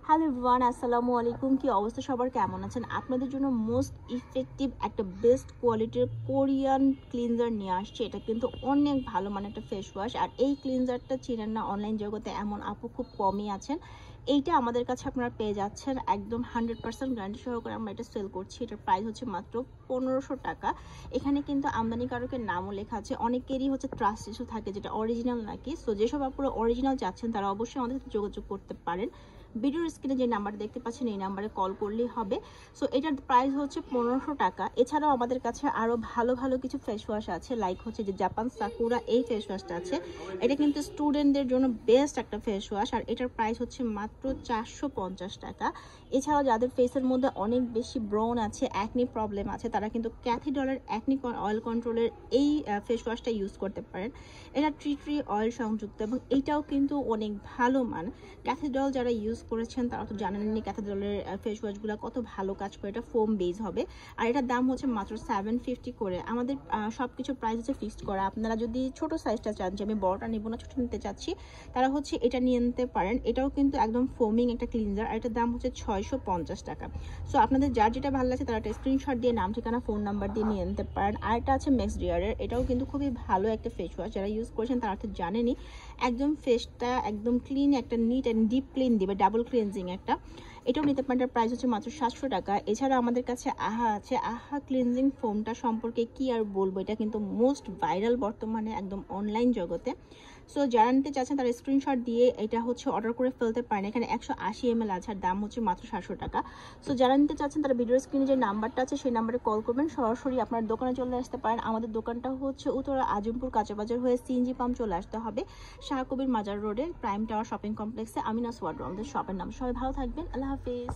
Hello everyone, আসসালামু আলাইকুম। কি অবস্থা সবার, কেমন আছেন? আপনাদের জন্য মোস্ট ইফেক্টিভ একটা বেস্ট কোয়ালিটির কোরিয়ান ক্লিনজার নিয়ে আসছে। এটা কিন্তু অনেক ভালো মানে একটা ফেস ওয়াশ। আর এই ক্লিনজারটা চিনেন না, অনলাইন জগতে এমন আপু খুব কমই আছেন। এইটা আমাদের কাছে আপনারা পেয়ে যাচ্ছেন একদম 100% গ্যারান্টি সহকারে আমরা এটা সেল করছি। এটার প্রাইস হচ্ছে মাত্র 1500 টাকা। এখানে কিন্তু আমদানিকারকের নামও লেখা আছে। অনেকেরই হচ্ছে ট্রাস্ট ইস্যু থাকে যেটা অরিজিনাল নাকি। সো যেসব আপুরা অরিজিনাল চাচ্ছেন তারা অবশ্যই আমাদের সাথে যোগাযোগ করতে পারেন। ভিডিওর স্ক্রিনে যে নাম্বার দেখতে পাচ্ছেন এই নাম্বারে কল করলেই হবে। সো এটার প্রাইস হচ্ছে 1500 টাকা। এছাড়াও আমাদের কাছে আরও ভালো ভালো কিছু ফেস ওয়াশ আছে, লাইক হচ্ছে যে জাপান সাকুরা এই ফেস ওয়াশটা আছে। এটা কিন্তু স্টুডেন্টদের জন্য বেস্ট একটা ফেস ওয়াশ, আর এটার প্রাইস হচ্ছে মাত্র 450 টাকা। এছাড়াও যাদের ফেসের মধ্যে অনেক বেশি ব্রন আছে, অ্যাকনি প্রবলেম আছে, তারা কিন্তু ক্যাথিডলের অ্যাকনি অয়েল কন্ট্রোলের এই ফেস ওয়াশটা ইউজ করতে পারেন। এটা ট্রি অয়েল সংযুক্ত এবং এটাও কিন্তু অনেক ভালো মান। ক্যাথিডল যারা ইউজ করেছেন তারা তো জানেননি ক্যাথিডলের ফেস ওয়াশগুলো কত ভালো কাজ করে। এটা ফোম বেস হবে, আর এটার দাম হচ্ছে মাত্র 750 করে। আমাদের সব কিছু প্রাইস হচ্ছে ফিক্সড করা। আপনারা যদি ছোট সাইজটা চান যে আমি বড়টা নিব না, ছোট নিতে চাচ্ছি, তারা হচ্ছে এটা নিয়ে নিতে পারেন। এটাও কিন্তু একদম ফোমিং একটা ক্লিনজার, আর এটার দাম হচ্ছে 650 টাকা। সো আপনাদের যার যেটা ভালো লাগছে তারা একটা স্ক্রিনশট দিয়ে নাম ঠিকানা ফোন নাম্বার দিয়ে নিয়ে নিতে পারেন। আর এটা আছে ম্যাক্স ডিয়ারের, এটাও কিন্তু খুবই ভালো একটা ফেস ওয়াশ। যারা ইউজ করেছেন তারা তো জানেনই, একদম ফেসটা একদম ক্লিন, একটা নিট অ্যান্ড ডিপ ক্লিন দিবে, ডাবল ক্লিনজিং একটা। এটাও নিতে পারেন। প্রাইস হচ্ছে মাত্র 700 টাকা। এছাড়া আমাদের কাছে আহা আছে। আহা ক্লিনজিং ফোমটা সম্পর্কে কি আর বলবো, এটা কিন্তু মোস্ট ভাইরাল বর্তমানে একদম অনলাইন জগতে। সো যারা নিতে চাচ্ছেন তারা স্ক্রিনশট দিয়ে এটা হচ্ছে অর্ডার করে ফেলতে পারেন। এখানে 180 ml আছে, আর দাম হচ্ছে মাত্র 700 টাকা। সো যারা নিতে চাচ্ছেন তারা ভিডিওর স্ক্রিনে যে নাম্বারটা আছে সেই নাম্বারে কল করবেন, সরাসরি আপনার দোকানে চলে আসতে পারেন। আমাদের দোকানটা হচ্ছে উত্তরা আজমপুর কাঁচাবাজার হয়ে সিএনজি পাম্প চলে আসতে হবে, শাহকবির মাজার রোডে প্রাইম টাওয়ার শপিং কমপ্লেক্সে। আমিনা সোয়াড আমাদের শপের নাম। সবাই ভালো থাকবেন, আল্লাহ হাফিজ।